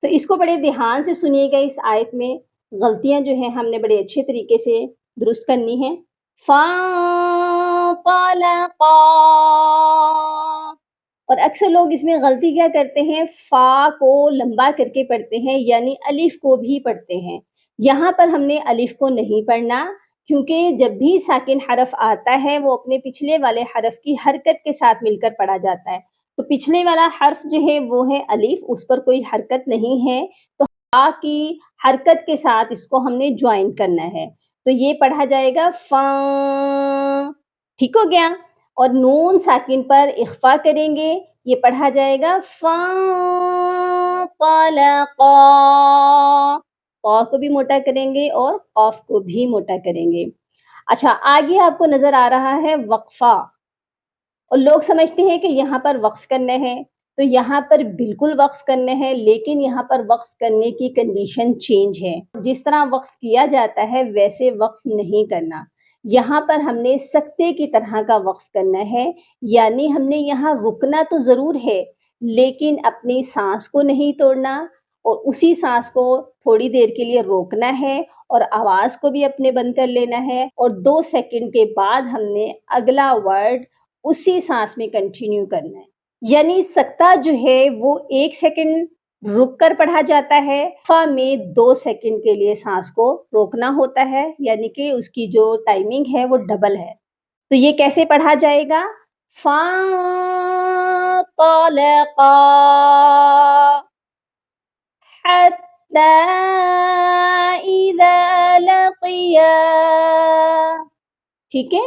تو اس کو بڑے دھیان سے سنیے گا، اس آیت میں غلطیاں جو ہیں ہم نے بڑے اچھے طریقے سے درست کرنی ہے۔ فَانطَلَقَا، اور اکثر لوگ اس میں غلطی کیا کرتے ہیں، فا کو لمبا کر کے پڑھتے ہیں، یعنی الف کو بھی پڑھتے ہیں۔ یہاں پر ہم نے الف کو نہیں پڑھنا، کیونکہ جب بھی ساکن حرف آتا ہے وہ اپنے پچھلے والے حرف کی حرکت کے ساتھ مل کر پڑھا جاتا ہے۔ تو پچھلے والا حرف جو ہے وہ ہے الف، اس پر کوئی حرکت نہیں ہے، تو فا کی حرکت کے ساتھ اس کو ہم نے جوائن کرنا ہے، تو یہ پڑھا جائے گا فاں، ٹھیک ہو گیا؟ اور نون ساکن پر اخفا کریں گے، یہ پڑھا جائے گا فَانطَلَقَا، قا کو بھی موٹا کریں گے اور قاف کو بھی موٹا کریں گے۔ اچھا، آگے آپ کو نظر آ رہا ہے وقفہ، اور لوگ سمجھتے ہیں کہ یہاں پر وقف کرنا ہے، تو یہاں پر بالکل وقف کرنا ہے، لیکن یہاں پر وقف کرنے کی کنڈیشن چینج ہے۔ جس طرح وقف کیا جاتا ہے ویسے وقف نہیں کرنا، یہاں پر ہم نے سکتے کی طرح کا وقف کرنا ہے، یعنی ہم نے یہاں رکنا تو ضرور ہے لیکن اپنی سانس کو نہیں توڑنا، اور اسی سانس کو تھوڑی دیر کے لیے روکنا ہے اور آواز کو بھی اپنے بند کر لینا ہے، اور 2 سیکنڈ کے بعد ہم نے اگلا ورڈ اسی سانس میں کنٹینیو کرنا ہے۔ یعنی سکتہ جو ہے وہ 1 سیکنڈ رک کر پڑھا جاتا ہے، فا میں 2 سیکنڈ کے لیے سانس کو روکنا ہوتا ہے، یعنی کہ اس کی جو ٹائمنگ ہے وہ ڈبل ہے۔ تو یہ کیسے پڑھا جائے گا؟ فَانطَلَقَا حَتَّى إِذَا لَقِيَا، ٹھیک ہے؟